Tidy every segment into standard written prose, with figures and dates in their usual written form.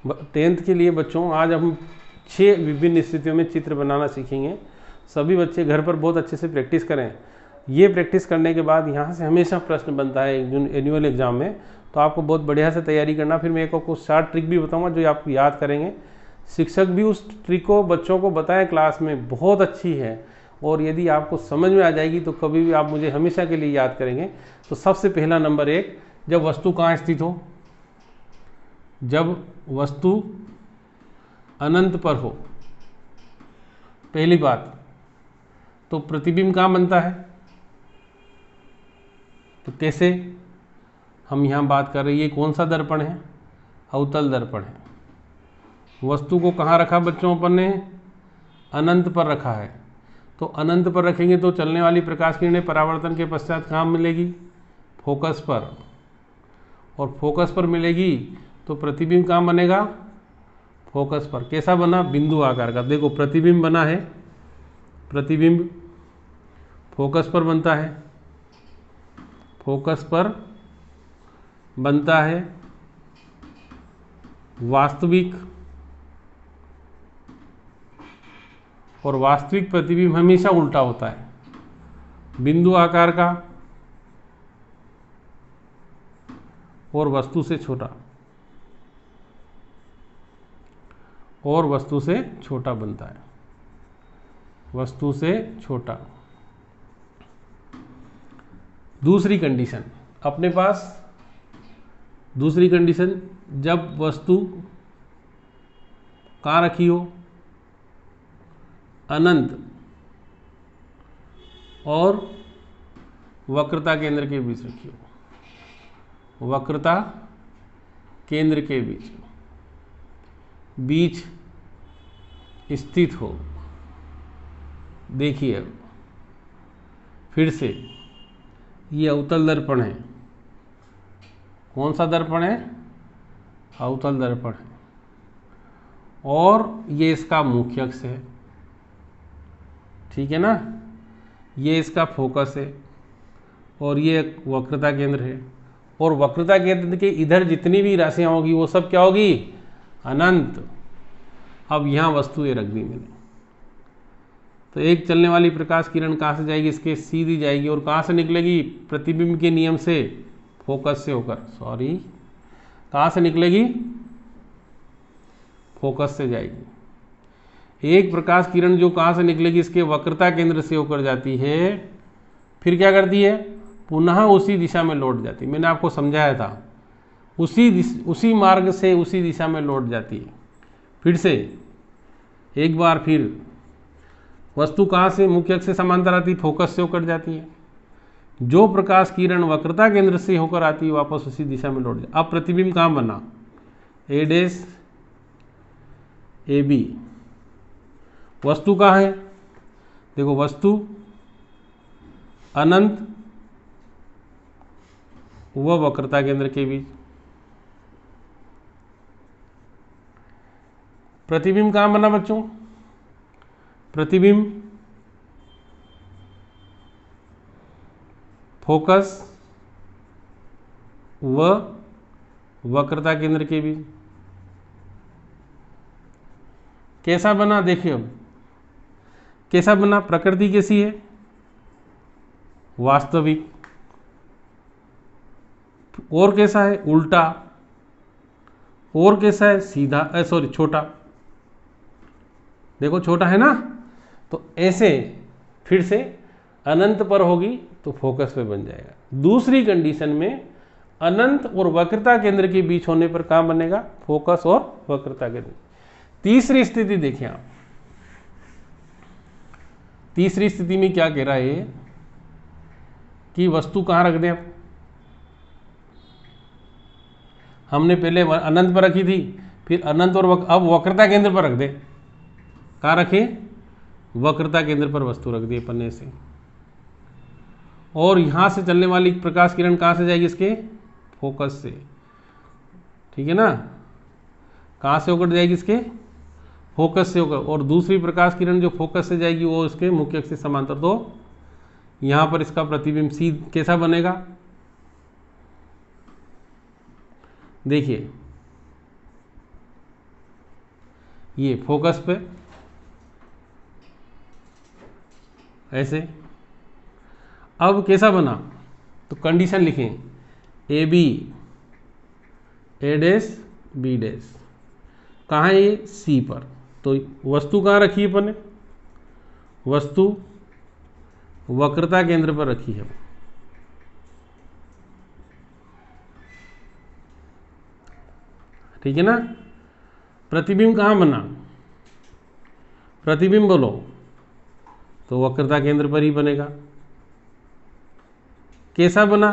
10th के लिए बच्चों आज हम 6 विभिन्न स्थितियों में चित्र बनाना सीखेंगे। सभी बच्चे घर पर बहुत अच्छे से प्रैक्टिस करें। ये प्रैक्टिस करने के बाद यहाँ से हमेशा प्रश्न बनता है एनुअल एग्जाम में, तो आपको बहुत बढ़िया से तैयारी करना। फिर मैं आपको शार्ट ट्रिक भी बताऊंगा जो आप याद करेंगे। शिक्षक भी उस ट्रिक को बच्चों को बताएं क्लास में, बहुत अच्छी है, और यदि आपको समझ में आ जाएगी तो कभी भी आप मुझे हमेशा के लिए याद करेंगे। तो सबसे पहला नंबर 1, जब वस्तु कहाँ स्थित हो, जब वस्तु अनंत पर हो, पहली बात तो प्रतिबिंब कहाँ बनता है। तो कैसे, हम यहाँ बात कर रहे हैं, ये कौन सा दर्पण है, अवतल दर्पण है। वस्तु को कहाँ रखा बच्चों अपन ने, अनंत पर रखा है। तो अनंत पर रखेंगे तो चलने वाली प्रकाश किरणें परावर्तन के पश्चात कहाँ मिलेगी, फोकस पर, और फोकस पर मिलेगी तो प्रतिबिंब कहाँ बनेगा, फोकस पर। कैसा बना, बिंदु आकार का। देखो प्रतिबिंब बना है, प्रतिबिंब फोकस पर बनता है, फोकस पर बनता है वास्तविक, और वास्तविक प्रतिबिंब हमेशा उल्टा होता है, बिंदु आकार का और वस्तु से छोटा, और वस्तु से छोटा बनता है, वस्तु से छोटा। दूसरी कंडीशन अपने पास, दूसरी कंडीशन जब वस्तु कहाँ रखी हो, अनंत और वक्रता केंद्र के बीच रखी हो, वक्रता केंद्र के बीच स्थित हो। देखिए अब फिर से, ये अवतल दर्पण है। कौन सा दर्पण है, अवतल दर्पण है, और ये इसका मुख्य अक्ष है, ठीक है ना, ये इसका फोकस है, और ये वक्रता केंद्र है। और वक्रता केंद्र के इधर जितनी भी राशियां होगी वो सब क्या होगी, अनंत। अब यहाँ वस्तु ये रख दी मैंने, तो एक चलने वाली प्रकाश किरण कहाँ से जाएगी, इसके सीधी जाएगी, और कहाँ से निकलेगी, प्रतिबिंब के नियम से, फोकस से होकर, सॉरी कहाँ से निकलेगी, फोकस से जाएगी। एक प्रकाश किरण जो कहाँ से निकलेगी, इसके वक्रता केंद्र से होकर जाती है, फिर क्या करती है, पुनः उसी दिशा में लौट जाती है। मैंने आपको समझाया था, उसी मार्ग से उसी दिशा में लौट जाती है। फिर से एक बार फिर, वस्तु कहाँ से मुख्य अक्ष से समांतर आती है, फोकस से होकर जाती है। जो प्रकाश किरण वक्रता केंद्र से होकर आती है वापस उसी दिशा में लौट जाती है। अब प्रतिबिंब कहाँ बना, ए डैश ए बी। वस्तु कहाँ है, देखो वस्तु अनंत व वक्रता केंद्र के बीच। प्रतिबिंब कहाँ बना बच्चों, प्रतिबिंब फोकस व वक्रता केंद्र के बीच। कैसा बना, देखिए अब कैसा बना, प्रकृति कैसी है, वास्तविक, और कैसा है, उल्टा, और कैसा है, सीधा, सॉरी छोटा। देखो छोटा है ना, तो ऐसे फिर से अनंत पर होगी तो फोकस पे बन जाएगा। दूसरी कंडीशन में अनंत और वक्रता केंद्र के बीच होने पर कहां बनेगा, फोकस और वक्रता केंद्र। तीसरी स्थिति देखिए आप, तीसरी स्थिति में क्या कह रहा है कि वस्तु कहां रख दें आप, हमने पहले अनंत पर रखी थी, फिर अनंत और अब वक्रता केंद्र पर रख दे। कहाँ रखे, वक्रता केंद्र पर वस्तु रख दी पन्ने से, और यहां से चलने वाली प्रकाश किरण कहां से जाएगी, इसके फोकस से, ठीक है ना, कहां से होकर जाएगी, इसके फोकस से होकर, और दूसरी प्रकाश किरण जो फोकस से जाएगी वो इसके मुख्य अक्ष से समांतर। तो यहां पर इसका प्रतिबिंब सीध कैसा बनेगा, देखिए ये फोकस पे, ऐसे। अब कैसा बना, तो कंडीशन लिखें, A B A dash B dash, कहाँ है ये, सी पर। तो वस्तु कहाँ रखी है अपन ने, वस्तु वक्रता केंद्र पर रखी है। ठीक है ना। प्रतिबिंब कहाँ बना, प्रतिबिंब बोलो, तो वक्रता केंद्र पर ही बनेगा। कैसा बना,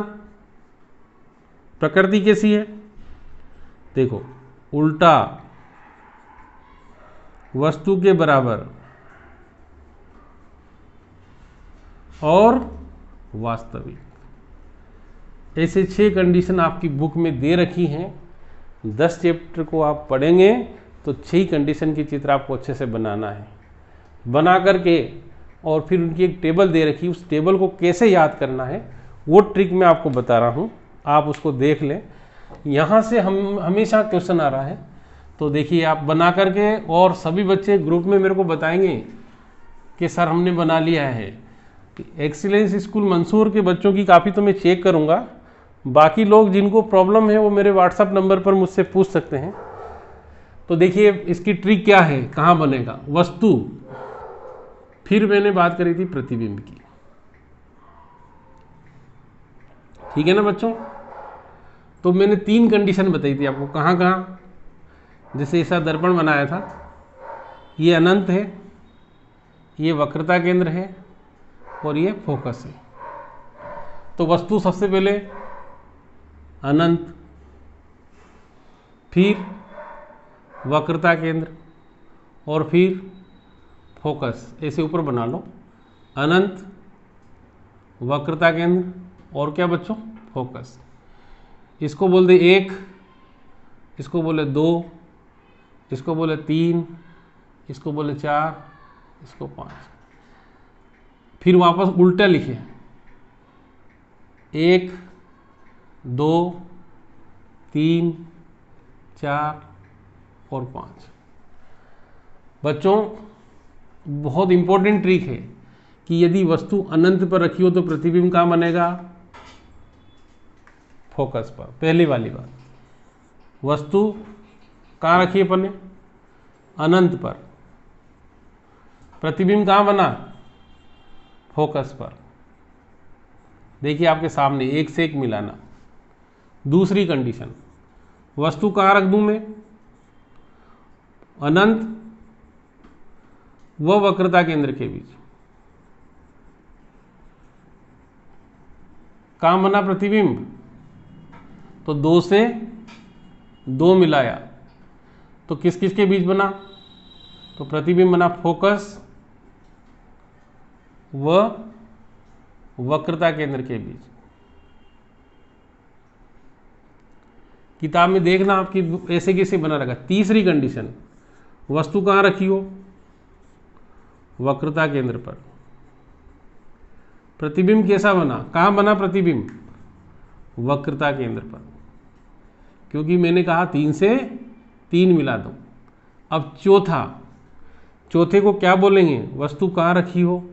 प्रकृति कैसी है, देखो उल्टा वस्तु के बराबर और वास्तविक, ऐसे 6 कंडीशन आपकी बुक में दे रखी हैं। 10 चैप्टर को आप पढ़ेंगे तो 6 कंडीशन की चित्र आपको अच्छे से बनाना है। बना करके और फिर उनकी एक टेबल दे रखी, उस टेबल को कैसे याद करना है वो ट्रिक मैं आपको बता रहा हूँ, आप उसको देख लें। यहाँ से हम हमेशा क्वेश्चन आ रहा है, तो देखिए आप बना करके, और सभी बच्चे ग्रुप में मेरे को बताएंगे कि सर हमने बना लिया है। एक्सीलेंस स्कूल मंसूर के बच्चों की काफ़ी तो मैं चेक करूँगा, बाकी लोग जिनको प्रॉब्लम है वो मेरे व्हाट्सएप नंबर पर मुझसे पूछ सकते हैं। तो देखिए इसकी ट्रिक क्या है, कहाँ बनेगा, वस्तु, फिर मैंने बात करी थी प्रतिबिंब की। ठीक है ना बच्चों। तो मैंने 3 कंडीशन बताई थी आपको, कहाँ कहाँ, जैसे ऐसा दर्पण बनाया था, ये अनंत है, ये वक्रता केंद्र है और ये फोकस है। तो वस्तु सबसे पहले अनंत, फिर वक्रता केंद्र और फिर फोकस, ऐसे ऊपर बना लो, अनंत, वक्रता केंद्र और क्या बच्चों, फोकस। इसको बोल दे 1, इसको बोले 2, इसको बोले 3, इसको बोले 4, इसको 5। फिर वापस उल्टा लिखे, 1, 2, 3, 4 और 5। बच्चों बहुत इंपॉर्टेंट ट्रिक है कि यदि वस्तु अनंत पर रखी हो तो प्रतिबिंब कहाँ बनेगा, फोकस पर। पहली वाली बात, वस्तु कहाँ रखी है अपन ने, अनंत पर, प्रतिबिंब कहाँ बना, फोकस पर। देखिए आपके सामने एक से एक मिलाना। दूसरी कंडीशन, वस्तु कहाँ रख दूं मैं, अनंत व वक्रता केंद्र के बीच। कहाँ बना प्रतिबिंब, तो 2 से 2 मिलाया तो किस किस के बीच बना, तो प्रतिबिंब बना फोकस व वक्रता केंद्र के बीच। किताब में देखना आपकी ऐसे कैसे बना रखा। तीसरी कंडीशन, वस्तु कहाँ रखी हो, वक्रता केंद्र पर, प्रतिबिंब कैसा बना, कहाँ बना प्रतिबिंब, वक्रता केंद्र पर, क्योंकि मैंने कहा 3 से 3 मिला दो। अब चौथे को क्या बोलेंगे, वस्तु कहाँ रखी हो,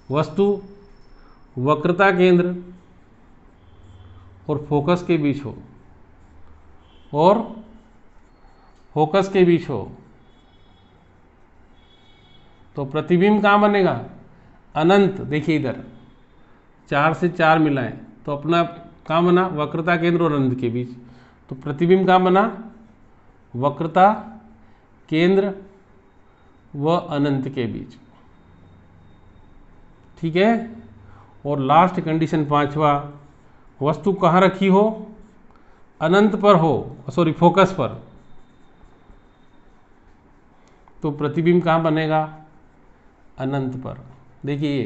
वस्तु वक्रता केंद्र और फोकस के बीच हो, और फोकस के बीच हो, तो प्रतिबिंब कहाँ बनेगा, अनंत। देखिए इधर 4 से 4 मिलाएं तो अपना कहाँ बना, वक्रता केंद्र और अनंत के बीच। तो प्रतिबिंब कहाँ बना, वक्रता केंद्र व अनंत के बीच। ठीक है। और लास्ट कंडीशन 5वां, वस्तु कहाँ रखी हो, अनंत पर हो, सॉरी फोकस पर, तो प्रतिबिंब कहाँ बनेगा, अनंत पर। देखिए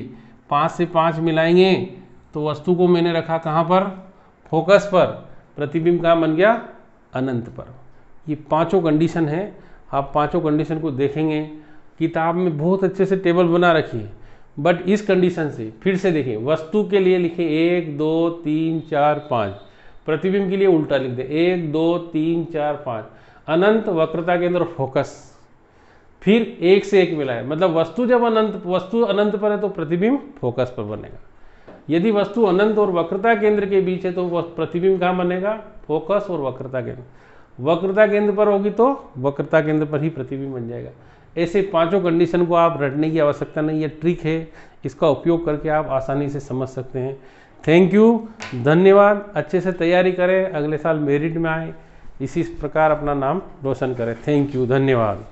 5 से 5 मिलाएंगे तो वस्तु को मैंने रखा कहाँ पर, फोकस पर, प्रतिबिंब कहाँ बन गया, अनंत पर। ये 5 कंडीशन है। आप 5 कंडीशन को देखेंगे, किताब में बहुत अच्छे से टेबल बना रखी है, बट इस कंडीशन से फिर से देखें, वस्तु के लिए लिखें 1 2 3 4 5, प्रतिबिंब के लिए उल्टा लिख दें 1 2 3 4 5, अनंत, वक्रता केंद्र और फोकस, फिर एक से एक मिला है, मतलब वस्तु जब वस्तु अनंत पर है तो प्रतिबिंब फोकस पर बनेगा। यदि वस्तु अनंत और वक्रता केंद्र के बीच है तो वह प्रतिबिंब कहाँ बनेगा? फोकस और वक्रता केंद्र। वक्रता केंद्र पर होगी तो वक्रता केंद्र पर ही प्रतिबिंब बन जाएगा। ऐसे पांचों कंडीशन को आप रटने की आवश्यकता नहीं है, ट्रिक है, इसका उपयोग करके आप आसानी से समझ सकते हैं। थैंक यू, धन्यवाद। अच्छे से तैयारी करें, अगले साल मेरिट में आए, इसी प्रकार अपना नाम रोशन करें। थैंक यू, धन्यवाद।